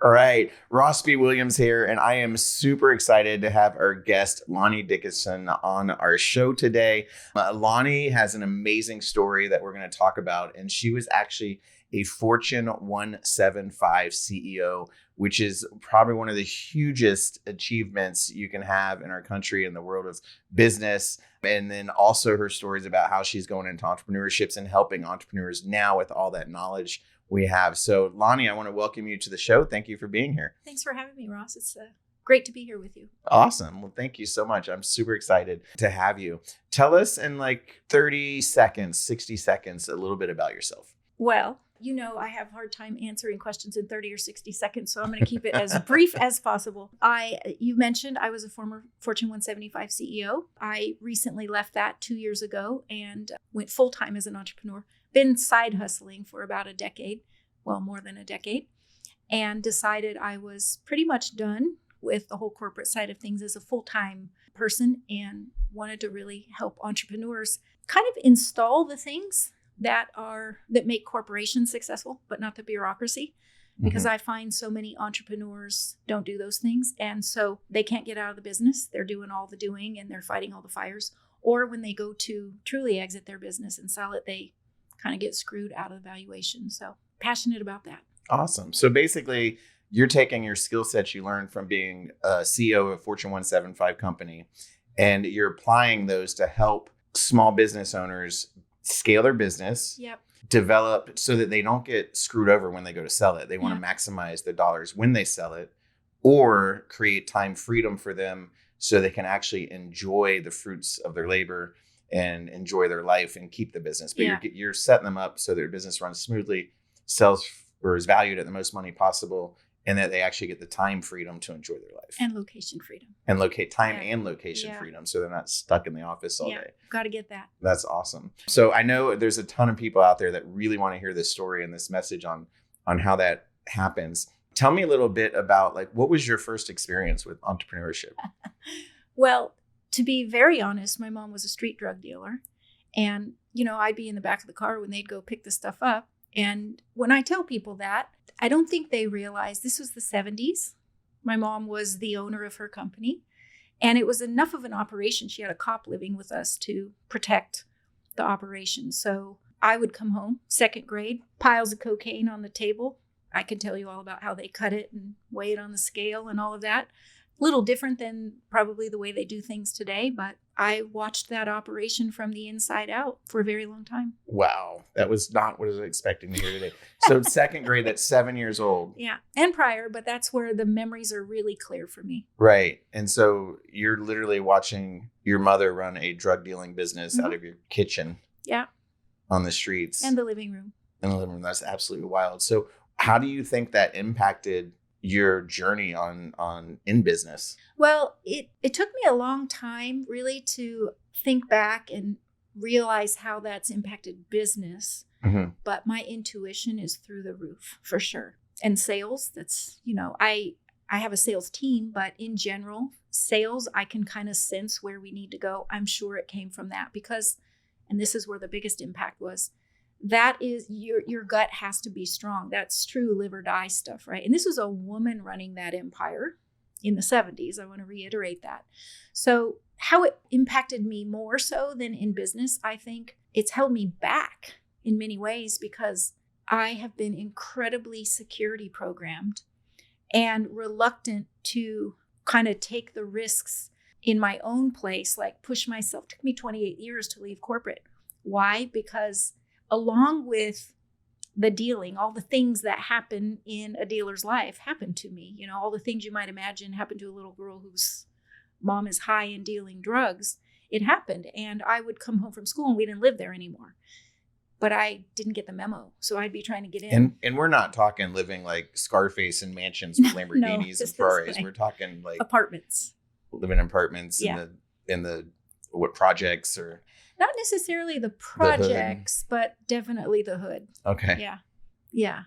All right, Ross B. Williams here, and I am super excited to have our guest, Lani Dickinson, on our show today. Lani has an amazing story that we're going to talk about, and she was actually a Fortune 175 CEO, which is probably one of the hugest achievements you can have in our country in the world of business. And then also her stories about how she's going into entrepreneurships and helping entrepreneurs now with all that knowledge we have. So Lani, I want to welcome you to the show. Thank you for being here. Thanks for having me, Ross. It's great to be here with you. Awesome. Well, thank you so much. I'm super excited to have you. Tell us in like 30 seconds, 60 seconds, a little bit about yourself. Well, you know, I have a hard time answering questions in 30 or 60 seconds, so I'm going to keep it as brief as possible. You mentioned I was a former Fortune 175 CEO. I recently left that 2 years ago and went full-time as an entrepreneur. Been side hustling for about a decade, well, more than a decade, and decided I was pretty much done with the whole corporate side of things as a full-time person and wanted to really help entrepreneurs kind of install the things that make corporations successful, but not the bureaucracy, because I find so many entrepreneurs don't do those things. And so they can't get out of the business. They're doing all the doing and they're fighting all the fires. Or when they go to truly exit their business and sell it, they kind of get screwed out of the valuation. So passionate about that. Awesome. So basically, you're taking your skill sets you learned from being a CEO of a Fortune 175 company, and you're applying those to help small business owners scale their business, develop so that they don't get screwed over when they go to sell it. They want to maximize their dollars when they sell it, or create time freedom for them so they can actually enjoy the fruits of their labor and enjoy their life and keep the business. But you're setting them up so their business runs smoothly, sells or is valued at the most money possible, and that they actually get the time freedom to enjoy their life. And location freedom. And and location freedom, so they're not stuck in the office all day. Got to get that. That's awesome. So I know there's a ton of people out there that really want to hear this story and this message on how that happens. Tell me a little bit about, like, what was your first experience with entrepreneurship? Well, to be very honest, my mom was a street drug dealer. And, you know, I'd be in the back of the car when they'd go pick the stuff up. And when I tell people that, I don't think they realize this was the 70s. My mom was the owner of her company. And it was enough of an operation. She had a cop living with us to protect the operation. So I would come home, second grade, piles of cocaine on the table. I can tell you all about how they cut it and weigh it on the scale and all of that. A little different than probably the way they do things today, but I watched that operation from the inside out for a very long time. Wow. That was not what I was expecting to hear today. So second grade, that's 7 years old. Yeah. And prior, but that's where the memories are really clear for me. Right. And so you're literally watching your mother run a drug dealing business out of your kitchen. Yeah. On the streets. And the living room. In the living room. That's absolutely wild. So how do you think that impacted your journey in business? Well, it took me a long time really to think back and realize how that's impacted business. But my intuition is through the roof for sure. And sales, that's, you know, I have a sales team, but in general, sales, I can kind of sense where we need to go. I'm sure it came from that because, and this is where the biggest impact was, that is your gut has to be strong. That's true live or die stuff, right? And this was a woman running that empire in the 70s. I want to reiterate that. So how it impacted me more so than in business, I think it's held me back in many ways because I have been incredibly security programmed and reluctant to kind of take the risks in my own place, like push myself. It took me 28 years to leave corporate. Why? Because along with the dealing, all the things that happen in a dealer's life happened to me. You know, all the things you might imagine happened to a little girl whose mom is high in dealing drugs. It happened. And I would come home from school and we didn't live there anymore. But I didn't get the memo. So I'd be trying to get in. And we're not talking living like Scarface in mansions with Lamborghinis and Ferraris. We're talking like apartments. Living in apartments in the what projects or not necessarily the projects, but definitely the hood. Okay. Yeah. Yeah.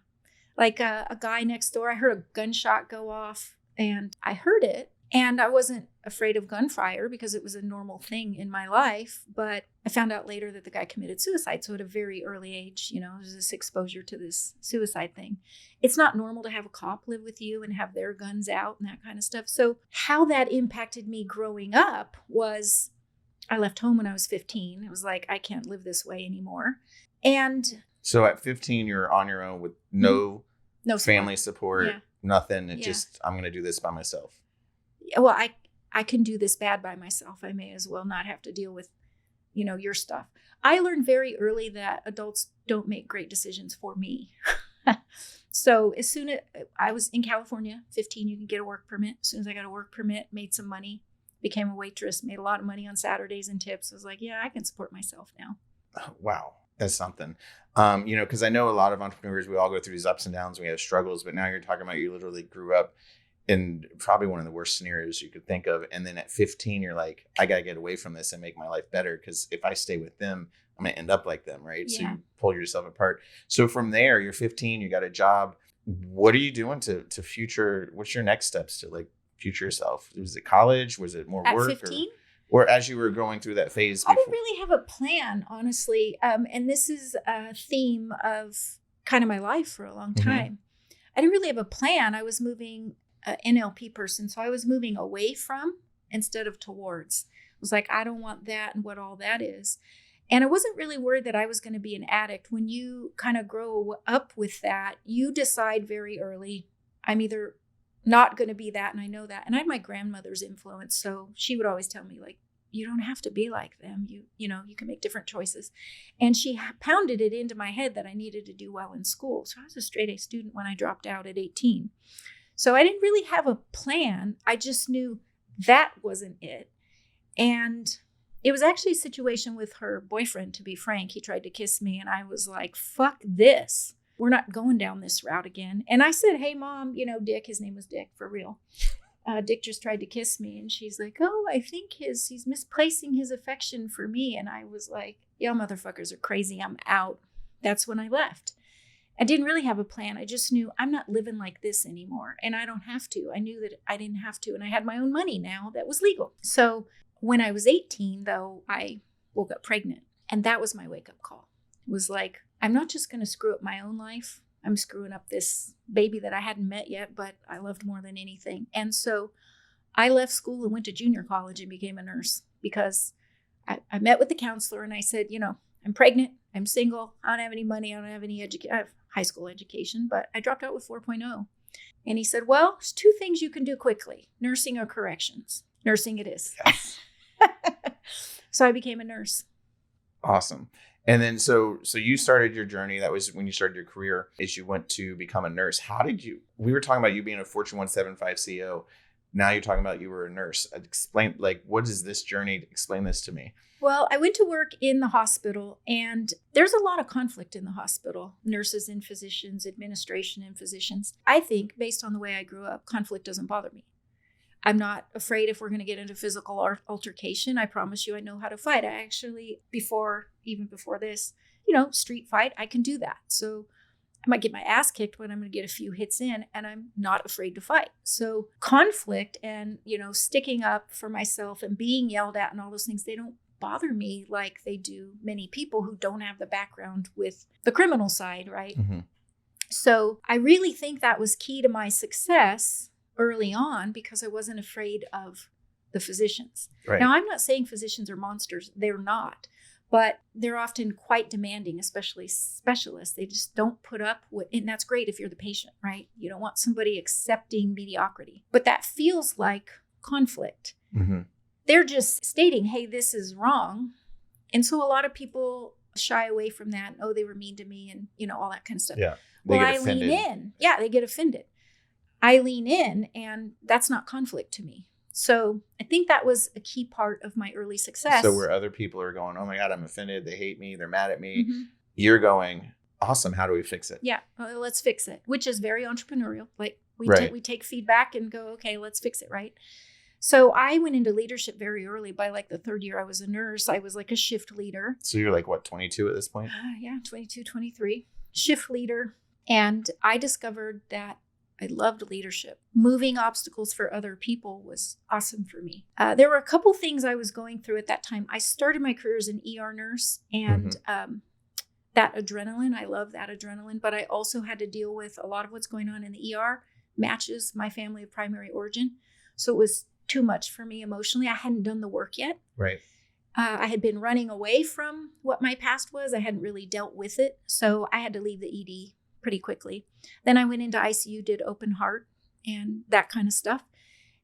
Like a guy next door, I heard a gunshot go off and I heard it and I wasn't afraid of gunfire because it was a normal thing in my life. But I found out later that the guy committed suicide. So at a very early age, there's this exposure to this suicide thing. It's not normal to have a cop live with you and have their guns out and that kind of stuff. So how that impacted me growing up was I left home when I was 15. It was like, I can't live this way anymore. And so at 15, you're on your own with no family support, yeah. Nothing. I'm going to do this by myself. Well, I can do this bad by myself. I may as well not have to deal with, your stuff. I learned very early that adults don't make great decisions for me. So as soon as I was in California, 15, you can get a work permit. As soon as I got a work permit, made some money, became a waitress, made a lot of money on Saturdays and tips. I was like, yeah, I can support myself now. Oh, wow. That's something. Because I know a lot of entrepreneurs, we all go through these ups and downs. We have struggles, but now you're talking about you literally grew up in probably one of the worst scenarios you could think of. And then at 15, you're like, I got to get away from this and make my life better. Because if I stay with them, I'm going to end up like them. Right. Yeah. So you pull yourself apart. So from there, you're 15, you got a job. What are you doing to future? What's your next steps to like future yourself? Was it college? Was it more at work? 15? Or as you were going through that phase before? I didn't really have a plan, honestly. And this is a theme of kind of my life for a long time. Mm-hmm. I didn't really have a plan. I was moving an NLP person. So I was moving away from instead of towards. It was like, I don't want that and what all that is. And I wasn't really worried that I was going to be an addict. When you kind of grow up with that, you decide very early, I'm either not going to be that, and I know that. And I had my grandmother's influence, so she would always tell me, like, you don't have to be like them. You can make different choices. And she pounded it into my head that I needed to do well in school. So I was a straight A student when I dropped out at 18. So I didn't really have a plan. I just knew that wasn't it. And it was actually a situation with her boyfriend, to be frank. He tried to kiss me, and I was like, fuck this. We're not going down this route again. And I said, hey, Mom, Dick, his name was Dick, for real. Dick just tried to kiss me. And she's like, oh, I think he's misplacing his affection for me. And I was like, y'all motherfuckers are crazy. I'm out. That's when I left. I didn't really have a plan. I just knew I'm not living like this anymore. And I don't have to. I knew that I didn't have to. And I had my own money now that was legal. So when I was 18, though, I woke up pregnant. And that was my wake-up call. It was like, I'm not just going to screw up my own life. I'm screwing up this baby that I hadn't met yet, but I loved more than anything. And so I left school and went to junior college and became a nurse because I met with the counselor and I said, I'm pregnant, I'm single, I don't have any money, I don't have any I have high school education, but I dropped out with 4.0. And he said, well, there's two things you can do quickly, nursing or corrections. Nursing it is. Yes. So I became a nurse. Awesome. And then, so you started your journey. That was when you started your career, as you went to become a nurse. How did you, we were talking about you being a Fortune 175 CEO. Now you're talking about you were a nurse. Explain, what is this journey? Explain this to me. Well, I went to work in the hospital, and there's a lot of conflict in the hospital. Nurses and physicians, administration and physicians. I think, based on the way I grew up, conflict doesn't bother me. I'm not afraid if we're going to get into physical altercation. I promise you I know how to fight. I actually, even before this, street fight, I can do that. So I might get my ass kicked, but I'm going to get a few hits in, and I'm not afraid to fight. So conflict and, sticking up for myself and being yelled at and all those things, they don't bother me like they do many people who don't have the background with the criminal side, right? Mm-hmm. So I really think that was key to my success early on because I wasn't afraid of the physicians. Right. Now, I'm not saying physicians are monsters. They're not. But they're often quite demanding, especially specialists. They just don't put up with, and that's great if you're the patient, right? You don't want somebody accepting mediocrity. But that feels like conflict. Mm-hmm. They're just stating, hey, this is wrong. And so a lot of people shy away from that. Oh, they were mean to me and, all that kind of stuff. Yeah. I lean in. Yeah, they get offended. I lean in, and that's not conflict to me. So I think that was a key part of my early success. So where other people are going, oh my God, I'm offended. They hate me. They're mad at me. Mm-hmm. You're going, awesome. How do we fix it? Yeah, well, let's fix it, which is very entrepreneurial. Like we take feedback and go, okay, let's fix it, right? So I went into leadership very early. By like the third year I was a nurse, I was like a shift leader. So you're like, what, 22 at this point? Yeah, 22, 23. Shift leader. And I discovered that I loved leadership. Moving obstacles for other people was awesome for me. There were a couple things I was going through at that time. I started my career as an ER nurse, and that adrenaline, I love that adrenaline, but I also had to deal with a lot of what's going on in the ER matches my family of primary origin. So it was too much for me emotionally. I hadn't done the work yet. Right. I had been running away from what my past was. I hadn't really dealt with it. So I had to leave the ED pretty quickly. Then I went into ICU, did open heart and that kind of stuff.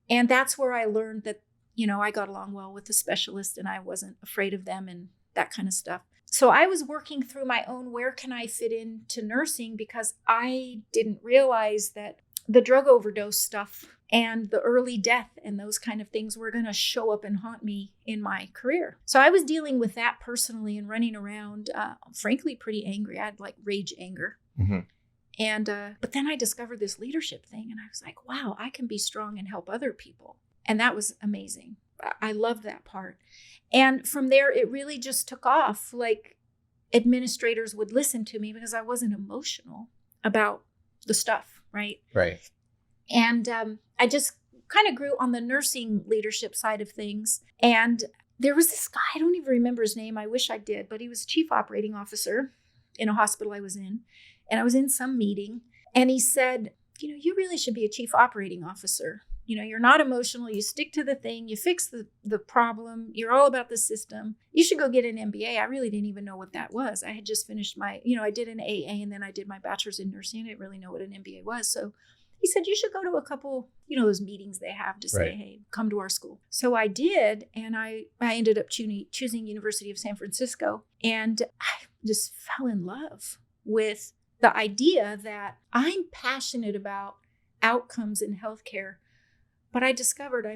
And that's where I learned that, I got along well with the specialist and I wasn't afraid of them and that kind of stuff. So I was working through my own, where can I fit into nursing? Because I didn't realize that the drug overdose stuff and the early death and those kind of things were going to show up and haunt me in my career. So I was dealing with that personally and running around, frankly, pretty angry. I had like rage anger. Mm-hmm. And, but then I discovered this leadership thing and I was like, wow, I can be strong and help other people. And that was amazing. I loved that part. And from there, it really just took off. Like administrators would listen to me because I wasn't emotional about the stuff, right? Right. And I just kind of grew on the nursing leadership side of things. And there was this guy, I don't even remember his name. I wish I did, but he was chief operating officer in a hospital I was in. And I was in some meeting and he said, you really should be a chief operating officer. You're not emotional. You stick to the thing. You fix the problem. You're all about the system. You should go get an MBA. I really didn't even know what that was. I had just finished my, I did an AA and then I did my bachelor's in nursing. I didn't really know what an MBA was. So he said, you should go to a couple, those meetings they have to say, hey, come to our school. So I did. And I ended up choosing University of San Francisco. And I just fell in love with the idea that I'm passionate about outcomes in healthcare, but I discovered I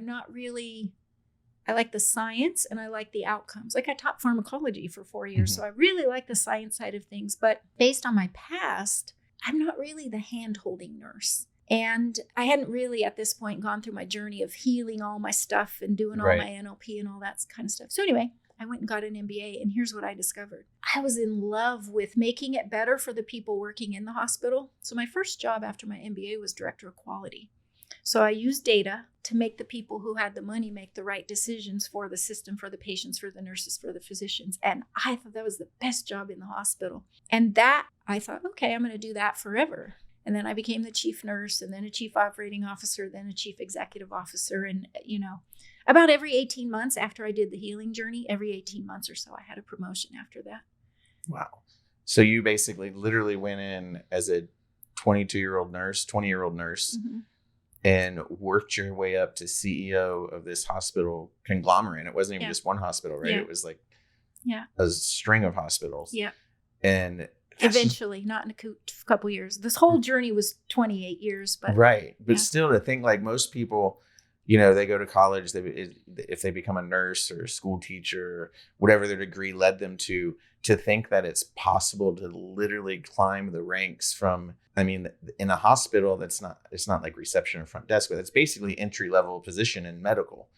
like the science and I like the outcomes. Like I taught pharmacology for 4 years, so I really like the science side of things, but based on my past, I'm not really the hand-holding nurse. And I hadn't really at this point gone through my journey of healing all my stuff and doing all my NLP and all that kind of stuff. So anyway, I went and got an MBA, and here's what I discovered. I was in love with making it better for the people working in the hospital. So my first job after my MBA was director of quality. So I used data to make the people who had the money make the right decisions for the system, for the patients, for the nurses, for the physicians. And I thought that was the best job in the hospital. And that I thought, okay, I'm going to do that forever. And then I became the chief nurse and then a chief operating officer, then a chief executive officer. And, about every 18 months after I did the healing journey, every 18 months or so, I had a promotion after that. Wow. So you basically literally went in as a 20-year-old nurse, and worked your way up to CEO of this hospital conglomerate. It wasn't even just one hospital, right? It was like a string of hospitals. Yeah. And eventually, not in a couple years. This whole journey was 28 years. But right. But still, to think like most people, they go to college, if they become a nurse or a school teacher, whatever their degree led them to think that it's possible to literally climb the ranks from, in a hospital, it's not like reception or front desk, but it's basically entry-level position in medical.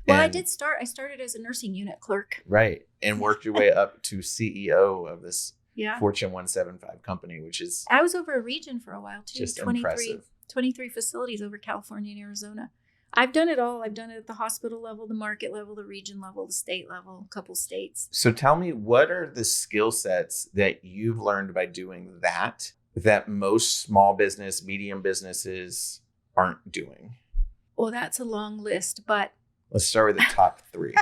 Well, I started as a nursing unit clerk. Right. And worked your way up to CEO of this Fortune 175 company, which is... I was over a region for a while too. Just impressive. 23 facilities over California and Arizona. I've done it all. I've done it at the hospital level, the market level, the region level, the state level, a couple states. So tell me, what are the skill sets that you've learned by doing that most small business, medium businesses aren't doing? Well, that's a long list, but... Let's start with the top 3.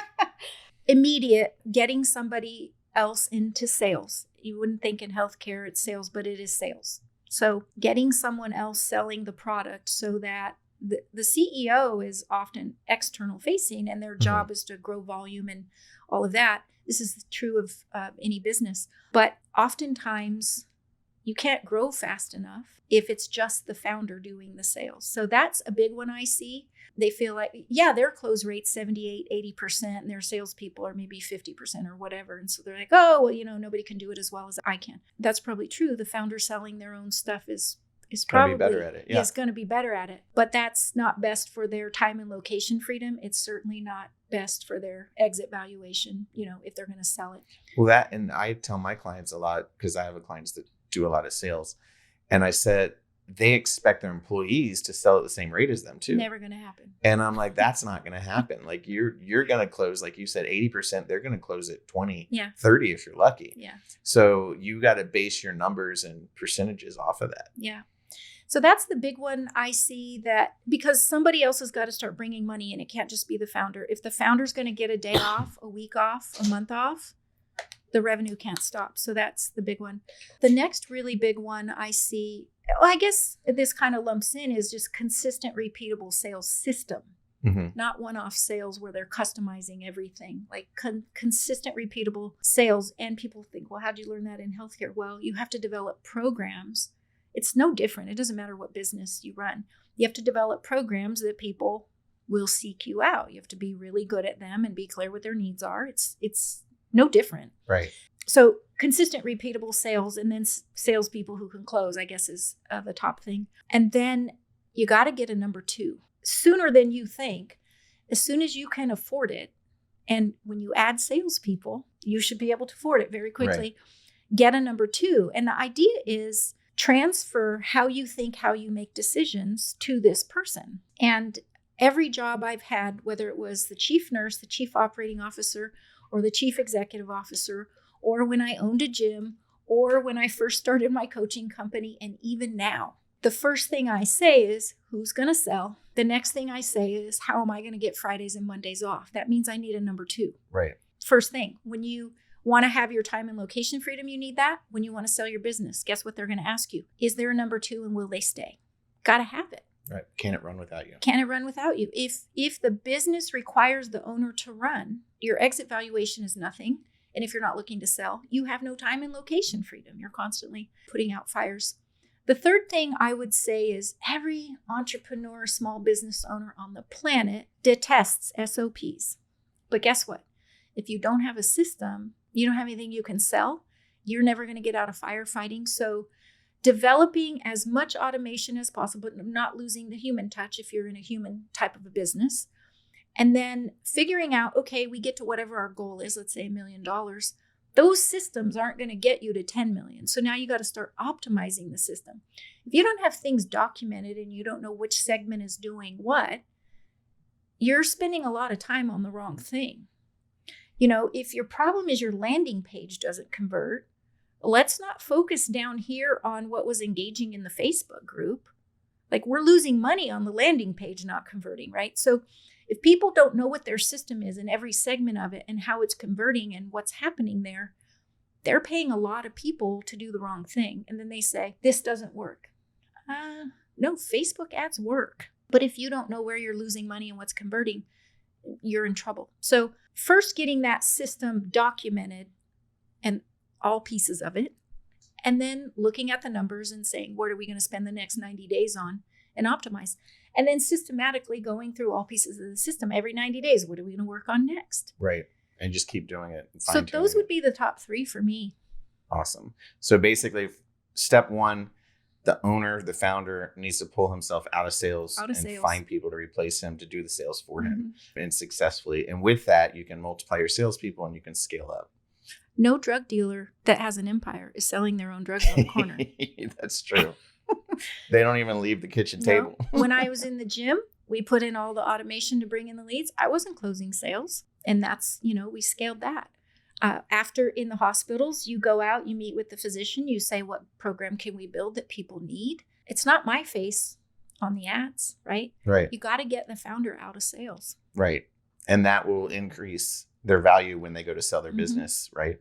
Immediate, getting somebody else into sales. You wouldn't think in healthcare it's sales, but it is sales. So getting someone else selling the product so that the CEO is often external facing and their job is to grow volume and all of that. This is true of any business. But oftentimes you can't grow fast enough if it's just the founder doing the sales. So that's a big one I see. They feel like, their close rate's 78, 80%, and their salespeople are maybe 50% or whatever. And so they're like, oh, well, nobody can do it as well as I can. That's probably true. The founder selling their own stuff is probably better at it. Yeah. Is going to be better at it. But that's not best for their time and location freedom. It's certainly not best for their exit valuation, if they're going to sell it. Well, and I tell my clients a lot, because I have clients that do a lot of sales. And I said, they expect their employees to sell at the same rate as them too. Never going to happen. And I'm like, that's not going to happen. Like you're going to close, like you said, 80%, they're going to close at 20, 30 if you're lucky. Yeah. So you got to base your numbers and percentages off of that. Yeah. So that's the big one I see, that because somebody else has got to start bringing money in. It can't just be the founder. If the founder's going to get a day off, a week off, a month off, the revenue can't stop. So that's the big one. The next really big one I see, well, I guess this kind of lumps in, is just consistent, repeatable sales system. Not one-off sales where they're customizing everything, like consistent, repeatable sales. And people think, well, how'd you learn that in healthcare? Well, you have to develop programs. It's no different. It doesn't matter what business you run. You have to develop programs that people will seek you out. You have to be really good at them and be clear what their needs are. It's no different. Right. So consistent, repeatable sales, and then salespeople who can close, I guess, is the top thing. And then you got to get a number 2 sooner than you think, as soon as you can afford it. And when you add salespeople, you should be able to afford it very quickly. Right. Get a number 2. And the idea is transfer how you think, how you make decisions to this person. And every job I've had, whether it was the chief nurse, the chief operating officer, or the chief executive officer, or when I owned a gym, or when I first started my coaching company, and even now, the first thing I say is, who's going to sell? The next thing I say is, how am I going to get Fridays and Mondays off? That means I need a number 2. Right. First thing, when you want to have your time and location freedom, you need that. When you want to sell your business, guess what they're going to ask you? Is there a number 2 and will they stay? Got to have it. Right. Can it run without you? Can it run without you? If the business requires the owner to run, your exit valuation is nothing. And if you're not looking to sell, you have no time and location freedom. You're constantly putting out fires. The third thing I would say is every entrepreneur, small business owner on the planet detests SOPs. But guess what? If you don't have a system, you don't have anything you can sell, you're never going to get out of firefighting. So developing as much automation as possible, not losing the human touch if you're in a human type of a business. And then figuring out, okay, we get to whatever our goal is, let's say $1 million. Those systems aren't going to get you to 10 million. So now you got to start optimizing the system. If you don't have things documented and you don't know which segment is doing what, you're spending a lot of time on the wrong thing. You know, if your problem is your landing page doesn't convert, let's not focus down here on what was engaging in the Facebook group. Like, we're losing money on the landing page not converting, right? So if people don't know what their system is in every segment of it and how it's converting and what's happening there, they're paying a lot of people to do the wrong thing. And then they say, this doesn't work. No, Facebook ads work. But if you don't know where you're losing money and what's converting, you're in trouble. So first, getting that system documented and all pieces of it, and then looking at the numbers and saying, what are we going to spend the next 90 days on and optimize? And then systematically going through all pieces of the system every 90 days. What are we going to work on next? Right. And just keep doing it. So those would be the top 3 for me. Awesome. So basically, step 1, the owner, the founder needs to pull himself out of sales and find people to replace him to do the sales for him and successfully. And with that, you can multiply your salespeople and you can scale up. No drug dealer that has an empire is selling their own drugs on the corner. That's true. They don't even leave the kitchen table. When I was in the gym, we put in all the automation to bring in the leads. I wasn't closing sales. And that's, we scaled that. After in the hospitals, you go out, you meet with the physician, you say, what program can we build that people need? It's not my face on the ads, right? Right. You got to get the founder out of sales. Right. And that will increase their value when they go to sell their business, right?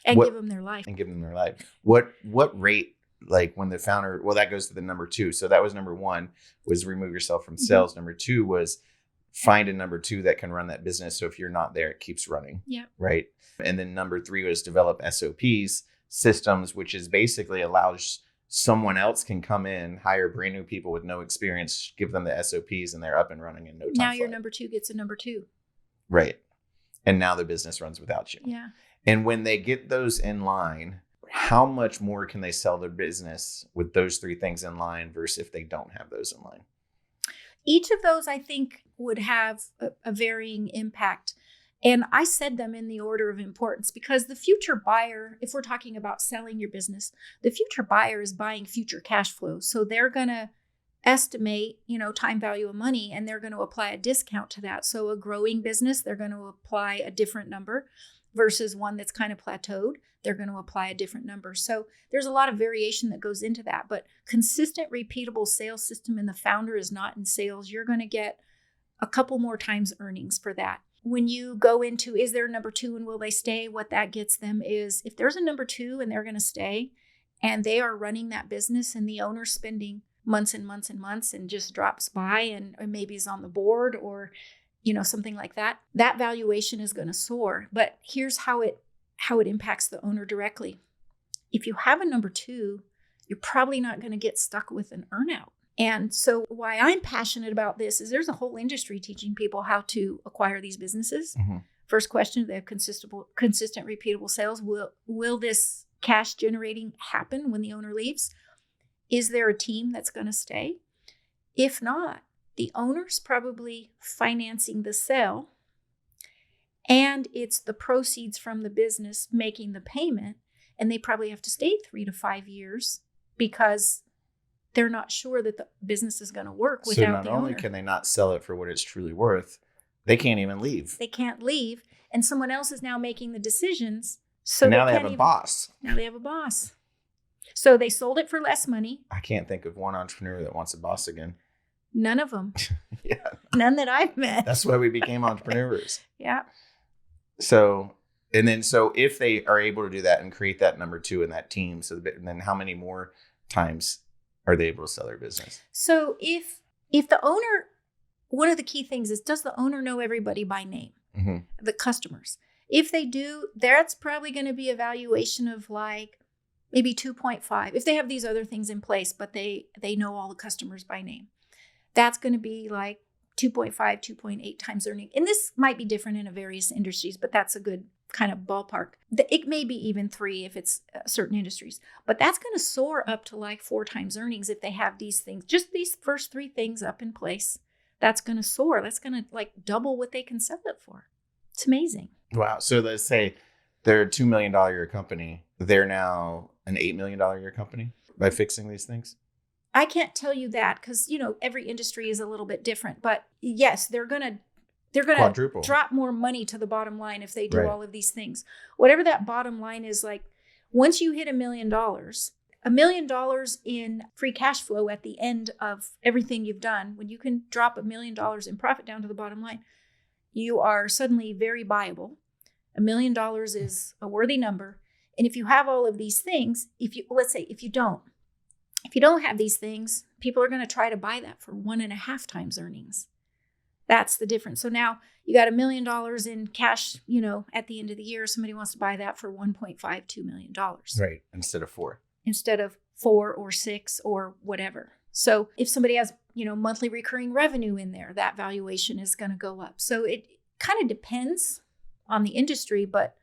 And give them their life. What rate, like when the founder, well, that goes to the number 2. So that was number 1, was remove yourself from sales. Number 2 was find a number 2 that can run that business. So if you're not there, it keeps running. Yeah. Right. And then number 3 was develop SOPs, systems, which is basically allows someone else can come in, hire brand new people with no experience, give them the SOPs, and they're up and running in no time. Now your number 2 gets a number 2. Right. And now the business runs without you. Yeah. And when they get those in line, how much more can they sell their business with those 3 things in line versus if they don't have those in line? Each of those, I think, would have a varying impact. And I said them in the order of importance because the future buyer, if we're talking about selling your business, the future buyer is buying future cash flow. So they're going to estimate, time value of money, and they're going to apply a discount to that. So a growing business, they're going to apply a different number versus one that's kind of plateaued. They're going to apply a different number. So there's a lot of variation that goes into that, but consistent, repeatable sales system, and the founder is not in sales, you're going to get a couple more times earnings for that. When you go into, is there a number two and will they stay? What that gets them is if there's a number two and they're going to stay and they are running that business and the owner's spending months and months and months and just drops by and or maybe is on the board or, something like that, that valuation is going to soar. But here's how it impacts the owner directly. If you have a number two, you're probably not going to get stuck with an earnout. And so why I'm passionate about this is there's a whole industry teaching people how to acquire these businesses. Mm-hmm. First question, do they have consistent, repeatable sales? Will this cash generating happen when the owner leaves? Is there a team that's going to stay? If not, the owner's probably financing the sale and it's the proceeds from the business making the payment, and they probably have to stay 3 to 5 years because they're not sure that the business is going to work without the owner. So not only can they not sell it for what it's truly worth, they can't even leave. They can't leave, and someone else is now making the decisions. So now they have a boss. Now they have a boss. So they sold it for less money. I can't think of one entrepreneur that wants a boss again. None of them. Yeah. None that I've met. That's why we became entrepreneurs. Yeah. So if they are able to do that and create that number two in that team, and then how many more times are they able to sell their business? So if the owner, one of the key things is, does the owner know everybody by name? Mm-hmm. The customers. If they do, that's probably going to be a valuation of like maybe 2.5. If they have these other things in place, but they know all the customers by name, that's going to be like 2.5, 2.8 times earning. And this might be different in various industries, but that's a good kind of ballpark. It may be even 3 if it's certain industries, but that's going to soar up to like 4 times earnings if they have these things, just these first 3 things up in place. That's going to soar. That's going to like double what they can sell it for. It's amazing. Wow. So let's say they're a $2 million a year company. They're now an $8 million a year company by fixing these things? I can't tell you that because, every industry is a little bit different. But yes, they're going to drop more money to the bottom line if they do all of these things. Whatever that bottom line is, like once you hit $1 million, $1 million in free cash flow at the end of everything you've done, when you can drop $1 million in profit down to the bottom line, you are suddenly very buyable. $1 million is a worthy number. And if you have all of these things, if you don't have these things, people are going to try to buy that for 1.5 times earnings. That's the difference. So now you got $1 million in cash, at the end of the year, somebody wants to buy that for $1.52 million. Right. Instead of 4. Instead of 4 or 6 or whatever. So if somebody has, monthly recurring revenue in there, that valuation is going to go up. So it kind of depends on the industry, but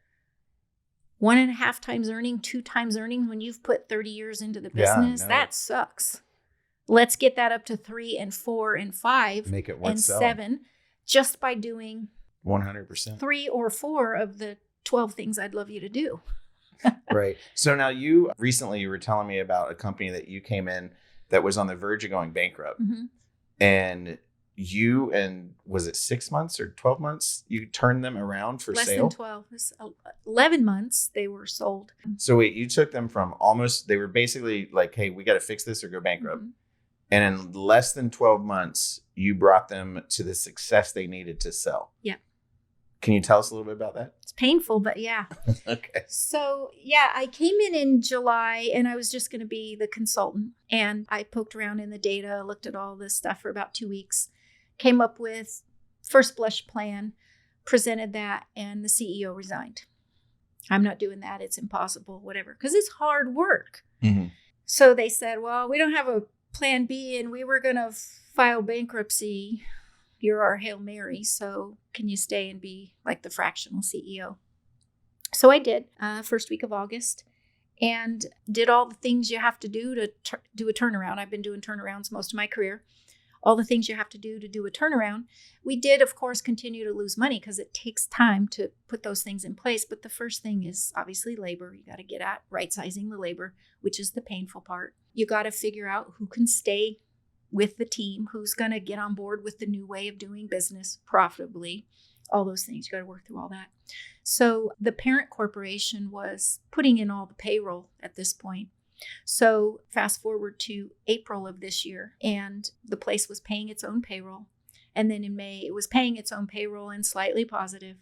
1.5 times earning, 2 times earning when you've put 30 years into the business, that sucks. Let's get that up to 3 and 4 and 5 Make it worth and selling. 7 just by doing 100%. 3 or 4 of the 12 things I'd love you to do. Right. So now you were telling me about a company that you came in that was on the verge of going bankrupt. Mm-hmm. And was it 6 months or 12 months? You turned them around for Less sale? Less than 12. It was 11 months they were sold. So wait, you took them from they were basically like, hey, we got to fix this or go bankrupt. Mm-hmm. And in less than 12 months, you brought them to the success they needed to sell. Yeah. Can you tell us a little bit about that? It's painful, but yeah. Okay. So yeah, I came in July and I was just going to be the consultant. And I poked around in the data, looked at all this stuff for about 2 weeks, came up with first blush plan, presented that, and the CEO resigned. I'm not doing that. It's impossible, whatever, because it's hard work. Mm-hmm. So they said, well, we don't have a plan B and we were going to file bankruptcy. You're our Hail Mary, so can you stay and be like the fractional CEO? So I did, first week of August, and did all the things you have to do to do a turnaround. I've been doing turnarounds most of my career. all the things you have to do a turnaround. We did, of course, continue to lose money because it takes time to put those things in place. But the first thing is obviously labor. You got to get at right sizing the labor, which is the painful part. You got to figure out who can stay with the team, who's going to get on board with the new way of doing business profitably. All those things. You got to work through all that. So the parent corporation was putting in all the payroll at this point. So fast forward to April of this year, and the place was paying its own payroll. And then in May, it was paying its own payroll and slightly positive.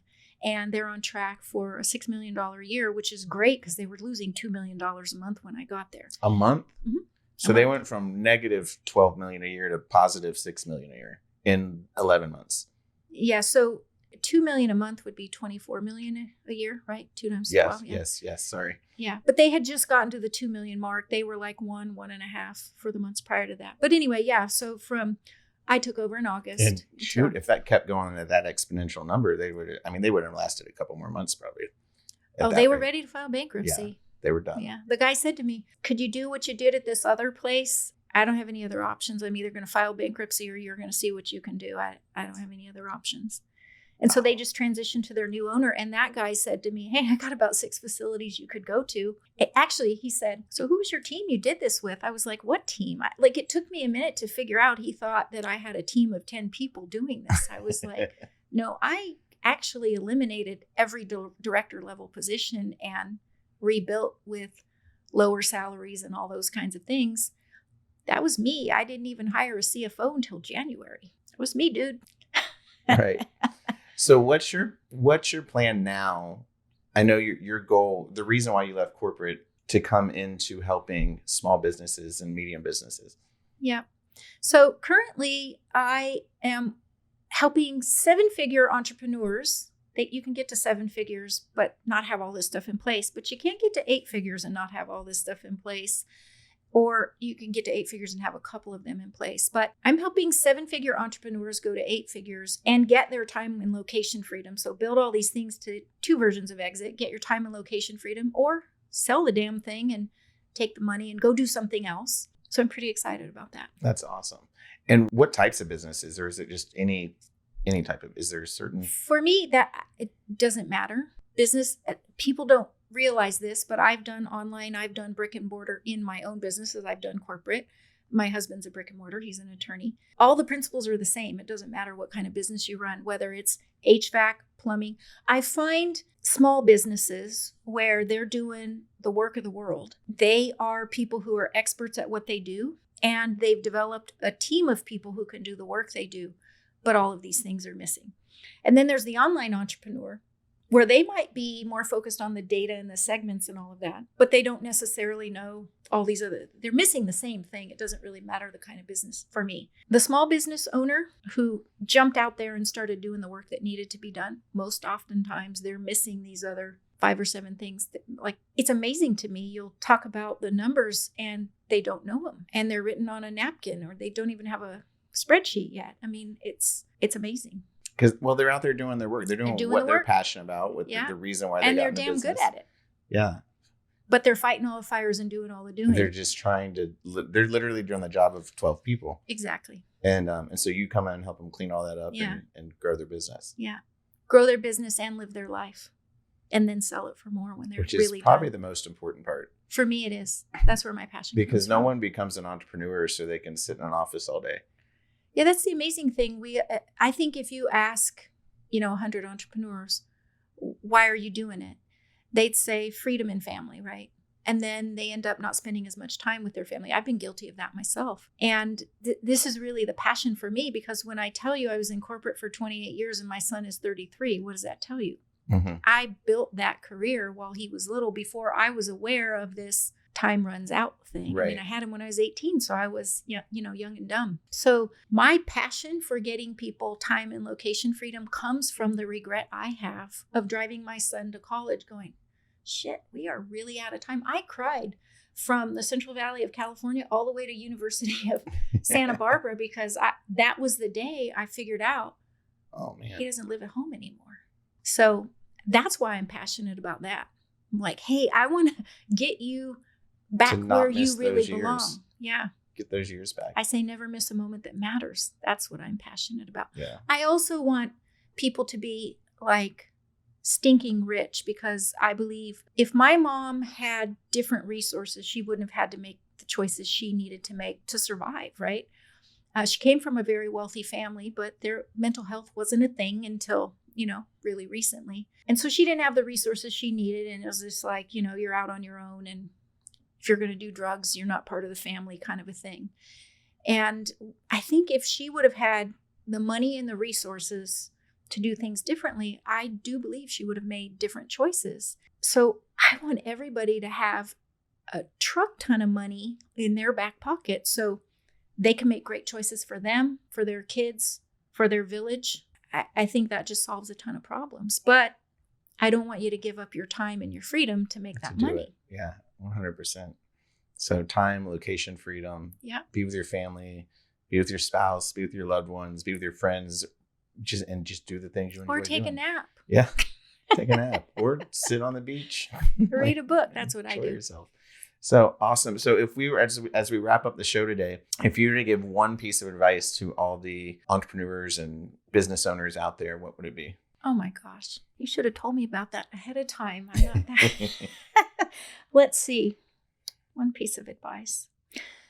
And they're on track for a $6 million a year, which is great because they were losing $2 million a month when I got there. A month? Mm-hmm. So they went from negative 12 million a year to positive 6 million a year in 11 months. Yeah. So $2 million a month would be 24 million a year, right? 2 times 12. Yeah. Yes. Sorry. Yeah. But they had just gotten to the 2 million mark. They were like 1.5 for the months prior to that. But anyway, yeah. So I took over in August. And shoot, if that kept going at that exponential number, they would have lasted a couple more months probably. They were ready to file bankruptcy. Yeah, they were done. Yeah. The guy said to me, could you do what you did at this other place? I don't have any other options. I'm either going to file bankruptcy or you're going to see what you can do. I don't have any other options. And so they just transitioned to their new owner. And that guy said to me, hey, I got about 6 facilities you could go to. Actually, he said, so who was your team you did this with? I was like, what team? It took me a minute to figure out. He thought that I had a team of 10 people doing this. I was like, no, I actually eliminated every director level position and rebuilt with lower salaries and all those kinds of things. That was me. I didn't even hire a CFO until January. It was me, dude. Right. So what's your plan now? I know your goal, the reason why you left corporate to come into helping small businesses and medium businesses. Yeah. So currently I am helping 7-figure entrepreneurs. You can get to 7 figures, but not have all this stuff in place. But you can't get to 8 figures and not have all this stuff in place. Or you can get to 8 figures and have a couple of them in place. But I'm helping 7-figure entrepreneurs go to 8 figures and get their time and location freedom. So build all these things to 2 versions of exit, get your time and location freedom, or sell the damn thing and take the money and go do something else. So I'm pretty excited about that. That's awesome. And what types of businesses, or is it just any type of, is there a certain? For me, that it doesn't matter. Business, people don't realize this, but I've done online, I've done brick and mortar in my own businesses. I've done corporate. My husband's a brick and mortar. He's an attorney. All the principles are the same. It doesn't matter what kind of business you run, whether it's HVAC, plumbing. I find small businesses where they're doing the work of the world. They are people who are experts at what they do, and they've developed a team of people who can do the work they do, but all of these things are missing. And then there's the online entrepreneur, where they might be more focused on the data and the segments and all of that, but they don't necessarily know all these they're missing the same thing. It doesn't really matter the kind of business for me. The small business owner who jumped out there and started doing the work that needed to be done, most oftentimes they're missing these other 5 or 7 things that, it's amazing to me. You'll talk about the numbers and they don't know them, and they're written on a napkin, or they don't even have a spreadsheet yet. I mean, it's amazing. Because, they're out there doing their work. They're doing what they're passionate about, with the reason why they got in the business. And they're damn good at it. Yeah. But they're fighting all the fires and doing all the doing. They're just they're literally doing the job of 12 people. Exactly. And so you come in and help them clean all that up and grow their business. Yeah. Grow their business and live their life. And then sell it for more when they're really done. Which is probably the most important part. For me, it is. That's where my passion comes from. Because no one becomes an entrepreneur so they can sit in an office all day. Yeah, that's the amazing thing. I think if you ask 100 entrepreneurs, why are you doing it? They'd say freedom and family, right? And then they end up not spending as much time with their family. I've been guilty of that myself. And this is really the passion for me, because when I tell you I was in corporate for 28 years and my son is 33, what does that tell you? Mm-hmm. I built that career while he was little, before I was aware of this time runs out thing. Right. I mean, I had him when I was 18, so I was, young and dumb. So my passion for getting people time and location freedom comes from the regret I have of driving my son to college going, shit, we are really out of time. I cried from the Central Valley of California all the way to University of Santa Barbara because that was the day I figured out, oh man, he doesn't live at home anymore. So that's why I'm passionate about that. I'm like, hey, I want to get you back where you really belong. Yeah. get those years back. I say never miss a moment that matters. That's what I'm passionate about. Yeah. I also want people to be like stinking rich, because I believe if my mom had different resources, she wouldn't have had to make the choices she needed to make to survive, right? She came from a very wealthy family, but their mental health wasn't a thing until, really recently. And so she didn't have the resources she needed. And it was just like, you're out on your own. And if you're going to do drugs, you're not part of the family, kind of a thing. And I think if she would have had the money and the resources to do things differently, I do believe she would have made different choices. So I want everybody to have a truck ton of money in their back pocket so they can make great choices for them, for their kids, for their village. I think that just solves a ton of problems. But I don't want you to give up your time and your freedom to make that money. Yeah, 100%. So time, location, freedom. Yeah. Be with your family, be with your spouse, be with your loved ones, be with your friends, just do the things you enjoy doing. Or take a nap. Yeah, take a nap. Or sit on the beach. Read a book. That's what I do. Yourself. So awesome. So if we were, as we wrap up the show today, if you were to give one piece of advice to all the entrepreneurs and business owners out there, what would it be? Oh my gosh. You should have told me about that ahead of time. I'm not that. Let's see. One piece of advice.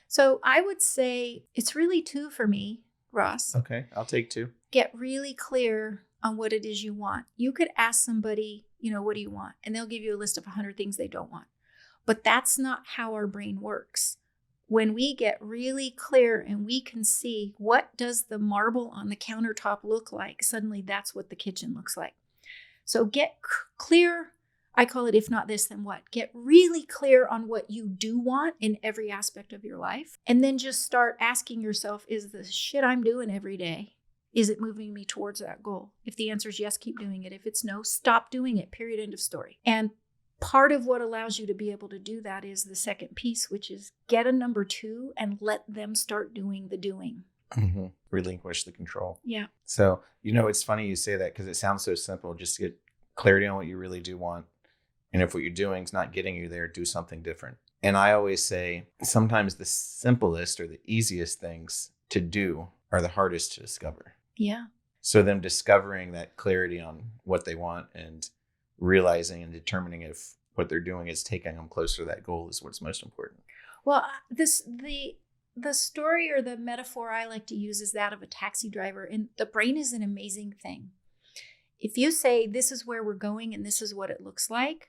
So I would say it's really two for me, Ross. Okay. I'll take two. Get really clear on what it is you want. You could ask somebody, what do you want? And they'll give you a list of 100 things they don't want. But that's not how our brain works. When we get really clear and we can see what does the marble on the countertop look like, suddenly that's what the kitchen looks like. So get clear. I call it, if not this, then what? Get really clear on what you do want in every aspect of your life. And then just start asking yourself, is the shit I'm doing every day, is it moving me towards that goal? If the answer is yes, keep doing it. If it's no, stop doing it. Period. End of story. And part of what allows you to be able to do that is the second piece, which is get a number two and let them start doing the doing. Mm-hmm. Relinquish the control. Yeah. So, it's funny you say that because it sounds so simple. Just get clarity on what you really do want. And if what you're doing is not getting you there, do something different. And I always say sometimes the simplest or the easiest things to do are the hardest to discover. Yeah. So them discovering that clarity on what they want and realizing and determining if what they're doing is taking them closer to that goal is what's most important. Well, the story or the metaphor I like to use is that of a taxi driver. And the brain is an amazing thing. If you say, this is where we're going and this is what it looks like,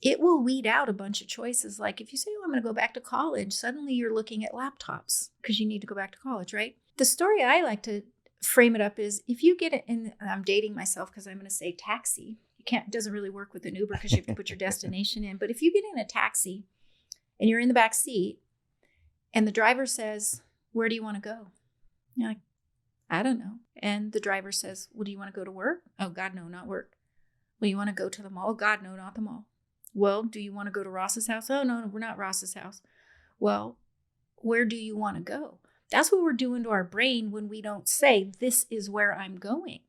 it will weed out a bunch of choices. Like if you say, I'm going to go back to college, suddenly you're looking at laptops because you need to go back to college, right? The story I like to frame it up is, if you get it in, I'm dating myself because I'm going to say taxi. It doesn't really work with an Uber because you have to put your destination in. But if you get in a taxi and you're in the back seat and the driver says, where do you want to go? You're like, I don't know. And the driver says, well, do you want to go to work? Oh, God, no, not work. Well, you want to go to the mall? Oh, God, no, not the mall. Well, do you want to go to Ross's house? Oh, no, we're not Ross's house. Well, where do you want to go? That's what we're doing to our brain when we don't say, this is where I'm going.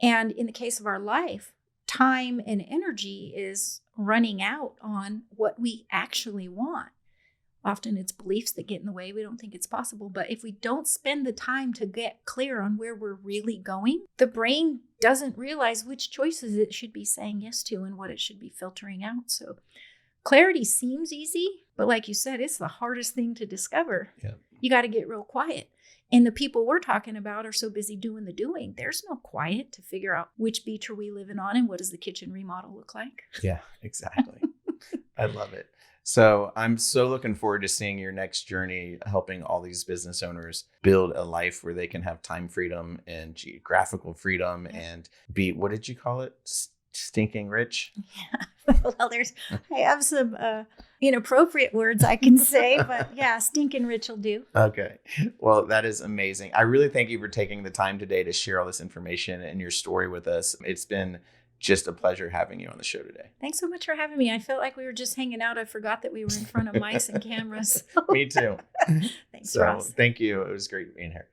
And in the case of our life, time and energy is running out on what we actually want. Often it's beliefs that get in the way. We don't think it's possible. But if we don't spend the time to get clear on where we're really going, the brain doesn't realize which choices it should be saying yes to and what it should be filtering out. So clarity seems easy, but like you said, it's the hardest thing to discover. Yeah. You got to get real quiet. And the people we're talking about are so busy doing the doing. There's no quiet to figure out which beach are we living on and what does the kitchen remodel look like. Yeah, exactly. I love it. So I'm so looking forward to seeing your next journey, helping all these business owners build a life where they can have time freedom and geographical freedom and be, what did you call it? Stinking rich? Yeah. Well, I have some inappropriate words I can say, but yeah, stinking rich will do. Okay. Well, that is amazing. I really thank you for taking the time today to share all this information and your story with us. It's been just a pleasure having you on the show today. Thanks so much for having me. I felt like we were just hanging out. I forgot that we were in front of mice and cameras. Me too. Thanks, so, Ross. Thank you. It was great being here.